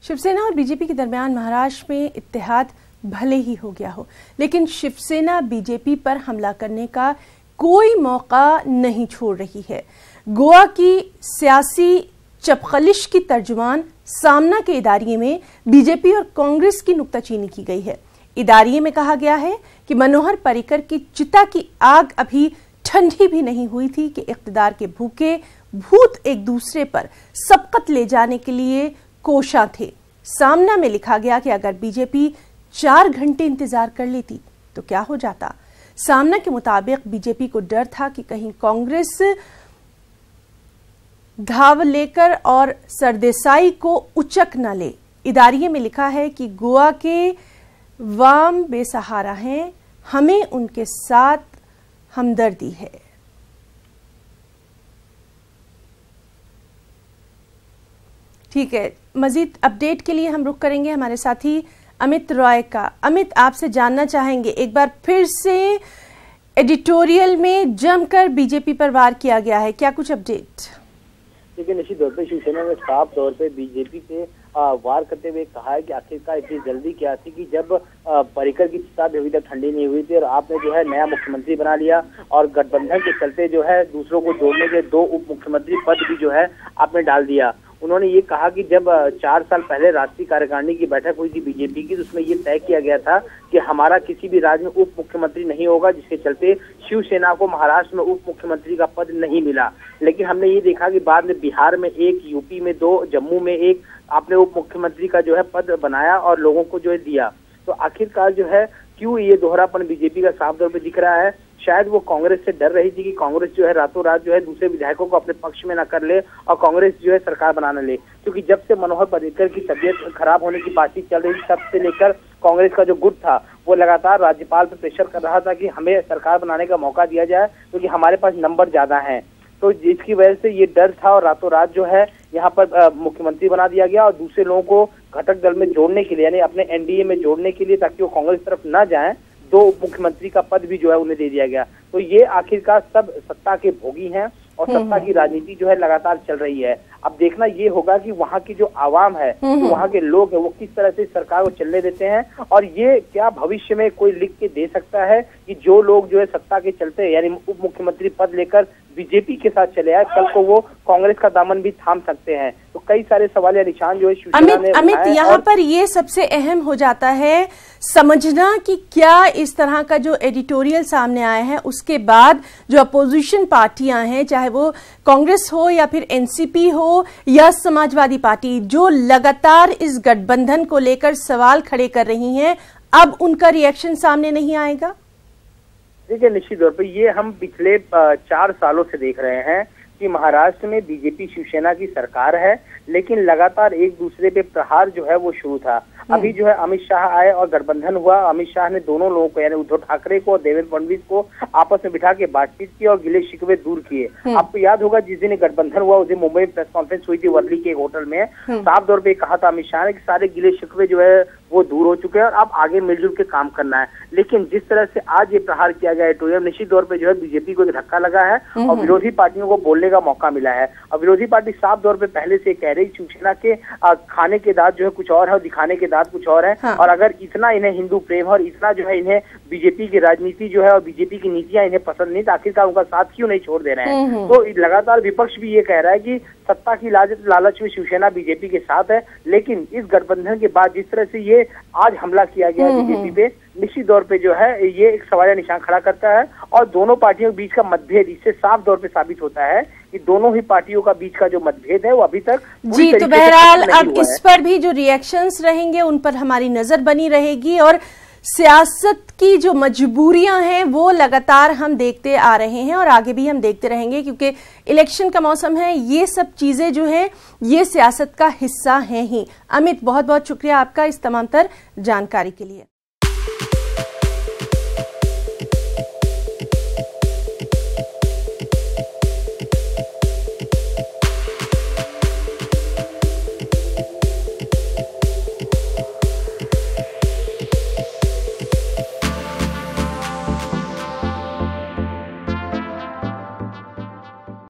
शिवसेना और बीजेपी के दरमियान महाराष्ट्र में इत्तेहाद भले ही हो गया हो, लेकिन शिवसेना बीजेपी पर हमला करने का कोई मौका नहीं छोड़ रही है। गोवा की सियासी चपखलिश की तर्जुमान सामना के इदारिये में बीजेपी और कांग्रेस की नुक्ताचीनी की गई है। इदारिये में कहा गया है कि मनोहर पर्रिकर की चिता की आग अभी ठंडी भी नहीं हुई थी कि इख्तिदार के भूखे भूत एक दूसरे पर सबकत ले जाने के लिए कोशा थे। सामना में लिखा गया कि अगर बीजेपी 4 घंटे इंतजार कर लेती तो क्या हो जाता। सामना के मुताबिक बीजेपी को डर था कि कहीं कांग्रेस धाव लेकर और सरदेसाई को उचक न ले। इदारिये में लिखा है कि गोवा के वाम बेसहारा हैं, हमें उनके साथ हमदर्दी है। ठीक है, मजीद अपडेट के लिए हम रुख करेंगे हमारे साथी अमित रॉय का। अमित, आपसे जानना चाहेंगे, एक बार फिर से एडिटोरियल में जमकर बीजेपी पर वार किया गया है, क्या कुछ अपडेट? देखिए, निश्चित तौर पर शिवसेना ने साफ तौर पे बीजेपी पे वार करते हुए कहा है कि आखिरकार इतनी जल्दी क्या थी कि जब पर्रिकर की चिता भी अभी तक ठंडी नहीं हुई थी और आपने जो है नया मुख्यमंत्री बना लिया और गठबंधन के चलते जो है दूसरों को जोड़ने के 2 उप मुख्यमंत्री पद भी जो है आपने डाल दिया। उन्होंने ये कहा कि जब 4 साल पहले राष्ट्रीय कार्यकारिणी की बैठक हुई थी बीजेपी की, तो उसमें ये तय किया गया था कि हमारा किसी भी राज्य में उप मुख्यमंत्री नहीं होगा, जिसके चलते शिवसेना को महाराष्ट्र में उप मुख्यमंत्री का पद नहीं मिला। लेकिन हमने ये देखा कि बाद में बिहार में 1, यूपी में 2, जम्मू में 1 आपने उप मुख्यमंत्री का जो है पद बनाया और लोगों को जो है दिया। तो आखिरकार जो है क्यों ये दोहरापन बीजेपी का साफ तौर पर दिख रहा है? शायद वो कांग्रेस से डर रही थी कि कांग्रेस जो है रातों रात जो है दूसरे विधायकों को अपने पक्ष में न कर ले और कांग्रेस जो है सरकार बना न ले। क्योंकि जब से मनोहर पर्रिकर की तबीयत खराब होने की बातचीत चल रही थी, तब से लेकर कांग्रेस का जो गुट था वो लगातार राज्यपाल पर प्रेशर कर रहा था कि हमें सरकार बनाने का मौका दिया जाए, क्योंकि हमारे पास नंबर ज्यादा है। तो इसकी वजह से ये डर था और रातों रात जो है यहाँ पर मुख्यमंत्री बना दिया गया और दूसरे लोगों को घटक दल में जोड़ने के लिए, यानी अपने एनडीए में जोड़ने के लिए, ताकि वो कांग्रेस तरफ न जाए, 2 उप मुख्यमंत्री का पद भी जो है उन्हें दे दिया गया। तो ये आखिरकार सब सत्ता के भोगी हैं और सत्ता की राजनीति जो है लगातार चल रही है। अब देखना ये होगा कि वहाँ की जो आवाम है, जो वहाँ के लोग हैं, वो किस तरह से सरकार को चलने देते हैं और ये क्या भविष्य में कोई लिख के दे सकता है कि जो लोग जो है सत्ता के चलते यानी उप मुख्यमंत्री पद लेकर बीजेपी के साथ चले आए, कल को वो कांग्रेस का दामन भी थाम सकते हैं। तो कई सारे सवाल या निशान जो है शिवसेना ने अमित, यहाँ पर ये सबसे अहम हो जाता है समझना कि क्या इस तरह का जो एडिटोरियल सामने आया है उसके बाद जो अपोजिशन पार्टियां हैं, चाहे वो कांग्रेस हो या फिर एनसीपी हो या समाजवादी पार्टी, जो लगातार इस गठबंधन को लेकर सवाल खड़े कर रही हैं, अब उनका रिएक्शन सामने नहीं आएगा? देखिए, निश्चित तौर पर ये हम पिछले 4 सालों से देख रहे हैं कि महाराष्ट्र में बीजेपी शिवसेना की सरकार है, लेकिन लगातार एक दूसरे पे प्रहार जो है वो शुरू था। अभी जो है अमित शाह आए और गठबंधन हुआ। अमित शाह ने दोनों लोगों को यानी उद्धव ठाकरे को और देवेंद्र फडणवीस को आपस में बिठा के बातचीत की और गिले शिकवे दूर किए। आपको याद होगा जिस दिन गठबंधन हुआ उस दिन मुंबई में प्रेस कॉन्फ्रेंस हुई थी वर्ली के एक होटल में। साफ तौर पर कहा था अमित शाह ने कि सारे गिले शिकवे जो है वो दूर हो चुके हैं और अब आगे मिलजुल के काम करना है। लेकिन जिस तरह से आज ये प्रहार किया गया एडिटोरियल, निश्चित तौर पर जो है बीजेपी को धक्का लगा है और विरोधी पार्टियों को बोलने का मौका मिला है। और विरोधी पार्टी साफ तौर पर पहले से कह रही शिवसेना के खाने के दांत जो है कुछ और है और दिखाने के दांत कुछ और है। और अगर इतना इन्हें हिंदू प्रेम और इतना जो है इन्हें बीजेपी की राजनीति जो है और बीजेपी की नीतियां इन्हें पसंद नहीं, तो आखिरकार उनका साथ क्यों नहीं छोड़ दे रहे हैं? तो लगातार विपक्ष भी ये कह रहा है कि सत्ता की लालच में शिवसेना बीजेपी के साथ है, लेकिन इस गठबंधन के बाद जिस तरह से ये आज हमला किया गया बीजेपी पे, निश्चित तौर पे जो है ये एक सवालिया निशान खड़ा करता है। और दोनों पार्टियों के बीच का मतभेद इससे साफ तौर पे साबित होता है कि दोनों ही पार्टियों का बीच का जो मतभेद है वो अभी तक जी। तो बहरहाल अब इस पर भी जो रिएक्शंस रहेंगे उन पर हमारी नजर बनी रहेगी और सियासत की जो मजबूरियां हैं वो लगातार हम देखते आ रहे हैं और आगे भी हम देखते रहेंगे, क्योंकि इलेक्शन का मौसम है। ये सब चीजें जो हैं ये सियासत का हिस्सा हैं ही। अमित, बहुत बहुत शुक्रिया आपका इस तमाम तर जानकारी के लिए।